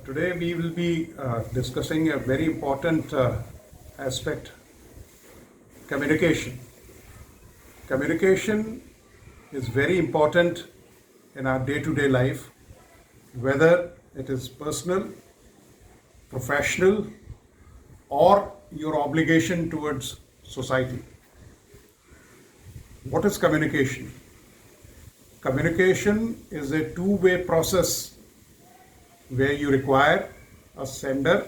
Today we will be discussing a very important aspect, communication. Communication is very important in our day-to-day life, whether it is personal, professional, or your obligation towards society. What is communication? Communication is a two-way process where you require a sender,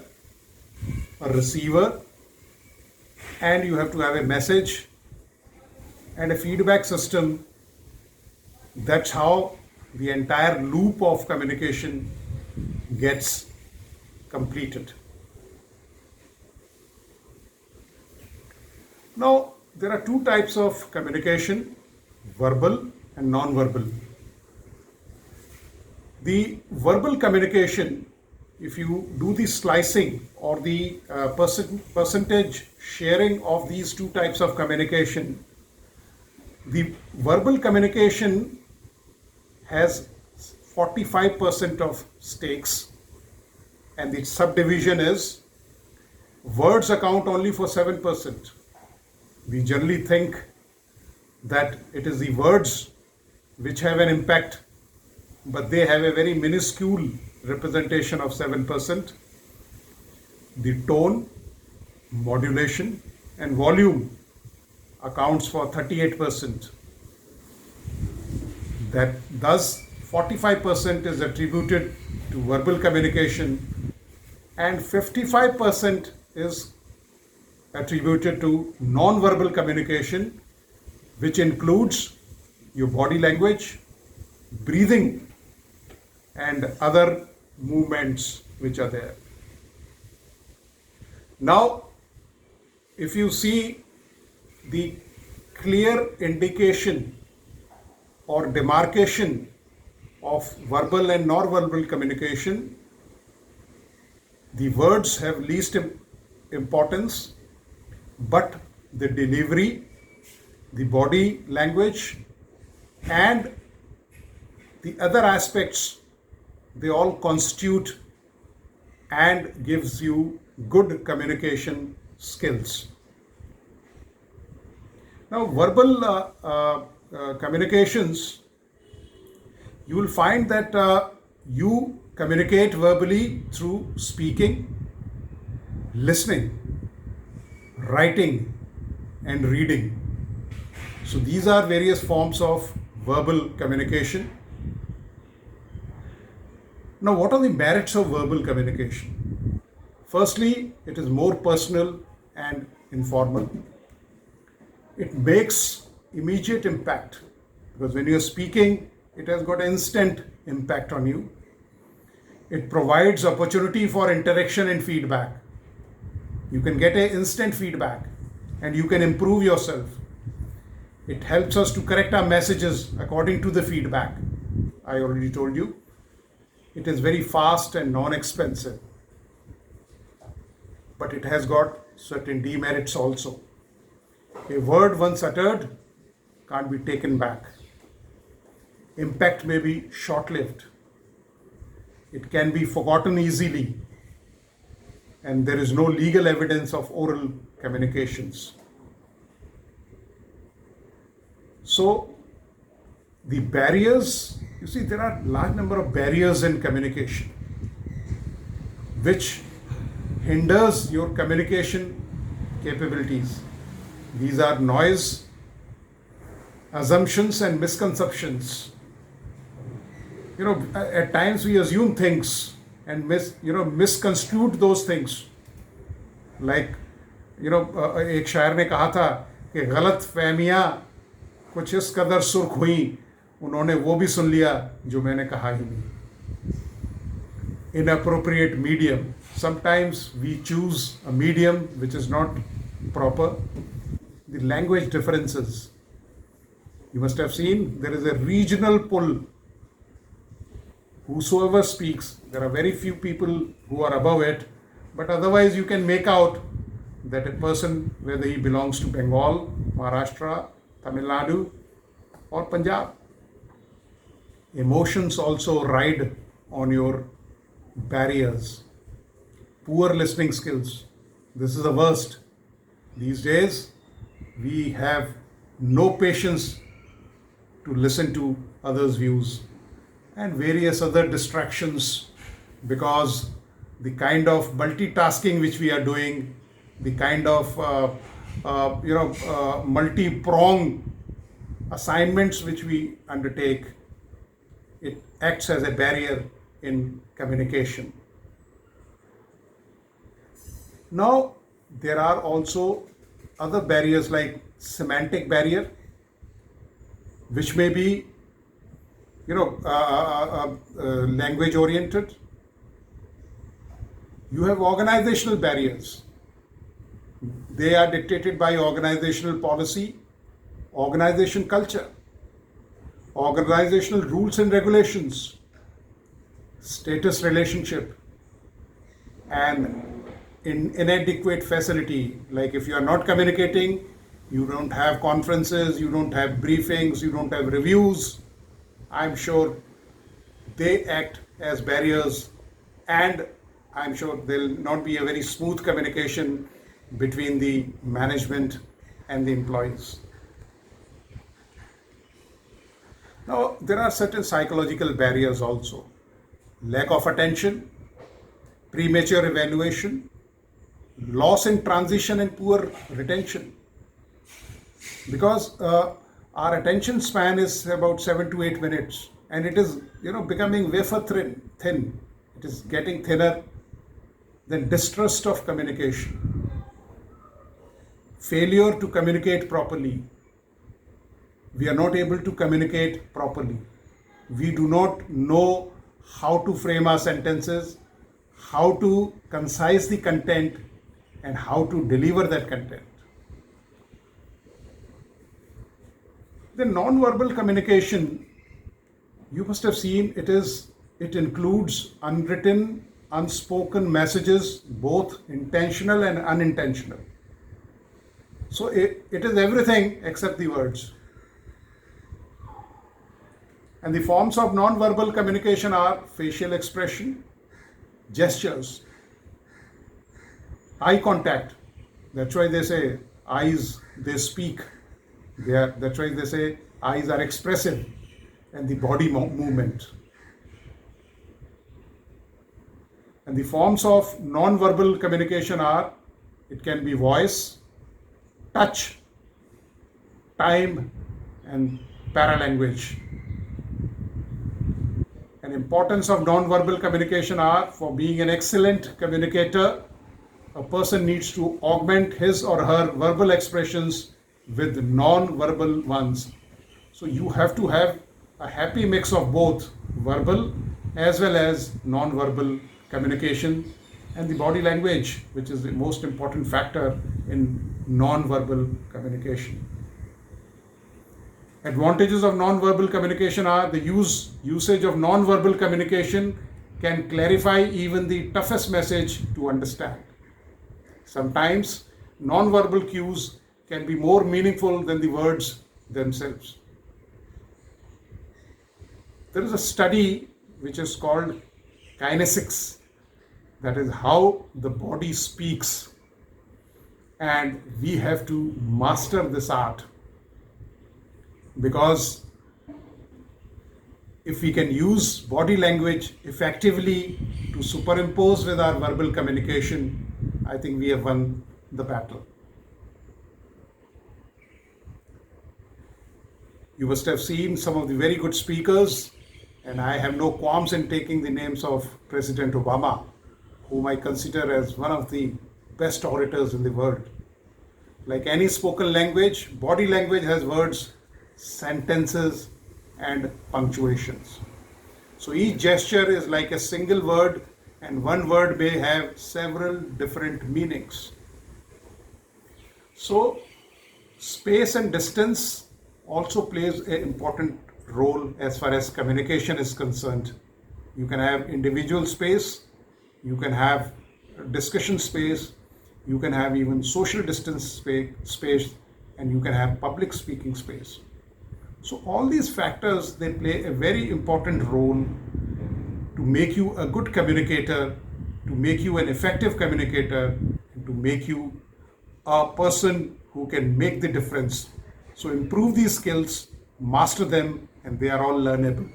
a receiver, and you have to have a message and a feedback system. That's how the entire loop of communication gets completed. Now, there are two types of communication, verbal and non-verbal. The verbal communication, if you do the slicing or the percentage sharing of these two types of communication, the verbal communication has 45% of stakes, and the subdivision is words account only for 7%. We generally think that it is the words which have an impact, but they have a very minuscule representation of 7%. The tone, modulation, and volume accounts for 38%. That thus 45% is attributed to verbal communication and 55% is attributed to non-verbal communication, which includes your body language, breathing, and other movements which are there. Now, if you see the clear indication or demarcation of verbal and non-verbal communication, the words have least importance, but the delivery, the body language, and the other aspects, they all constitute and gives you good communication skills. Now, verbal communications, you will find that you communicate verbally through speaking, listening, writing, and reading. So these are various forms of verbal communication. Now, what are the merits of verbal communication? Firstly, it is more personal and informal. It makes immediate impact because when you are speaking, it has got instant impact on you. It provides opportunity for interaction and feedback. You can get an instant feedback and you can improve yourself. It helps us to correct our messages according to the feedback. I already told you. It is very fast and non-expensive. But it has got certain demerits also. A word once uttered can't be taken back. Impact may be short-lived. It can be forgotten easily. And there is no legal evidence of oral communications. So, the barriers, you see, there are a large number of barriers in communication which hinders your communication capabilities. These are noise, assumptions, and misconceptions. At times we assume things and misconstrued those things. Like, एक शायर ने कहा था कि गलत फहमियाँ कुछ इस कदर सुर्ख हुई, उन्होंने वो भी सुन लिया जो मैंने कहा ही नहीं. Inappropriate medium. Sometimes we choose a medium which is not proper. The language differences. You must have seen there is a regional pull. Whosoever speaks, there are very few people who are above it, but otherwise you can make out that a person, whether he belongs to Bengal, Maharashtra, Tamil Nadu, or Punjab. Emotions also ride on your barriers, poor listening skills. This is the worst. These days, we have no patience to listen to others' views and various other distractions, because the kind of multitasking which we are doing, the kind of multi-pronged assignments which we undertake, it acts as a barrier in communication. Now, there are also other barriers like semantic barrier, which may be, language oriented. You have organizational barriers. They are dictated by organizational policy, organization culture, organizational rules and regulations, status relationship, and inadequate facility. Like if you are not communicating, you don't have conferences, you don't have briefings, you don't have reviews. I'm sure they act as barriers, and I'm sure there'll not be a very smooth communication between the management and the employees. Now, there are certain psychological barriers also. Lack of attention, premature evaluation, loss in transition, and poor retention. Because our attention span is about 7 to 8 minutes, and it is becoming wafer thin. It is getting thinner. Then distrust of communication, failure to communicate properly. We are not able to communicate properly. We do not know how to frame our sentences, how to concise the content, and how to deliver that content. The non-verbal communication, you must have seen, it includes unwritten, unspoken messages, both intentional and unintentional. So it is everything except the words. And the forms of non-verbal communication are facial expression, gestures, eye contact. That's why they say eyes, they speak. That's why they say eyes are expressive, and the body movement. And the forms of non-verbal communication are, it can be voice, touch, time, and paralanguage. And importance of non-verbal communication are, for being an excellent communicator, a person needs to augment his or her verbal expressions with non-verbal ones. So you have to have a happy mix of both verbal as well as non-verbal communication, and the body language, which is the most important factor in non-verbal communication. Advantages of non-verbal communication are, the usage of non-verbal communication can clarify even the toughest message to understand. Sometimes non-verbal cues can be more meaningful than the words themselves. There is a study which is called kinesics, that is how the body speaks, and we have to master this art, because if we can use body language effectively to superimpose with our verbal communication, I think we have won the battle. You must have seen some of the very good speakers, and I have no qualms in taking the names of President Obama, whom I consider as one of the best orators in the world. Like any spoken language, body language has words, sentences, and punctuations. So each gesture is like a single word, and one word may have several different meanings. So space and distance also plays an important role as far as communication is concerned. You can have individual space, you can have discussion space, you can have even social distance space, and you can have public speaking space. So all these factors, they play a very important role to to make you a good communicator, to make you an effective communicator, and to make you a person who can make the difference. So improve these skills, master them, and they are all learnable.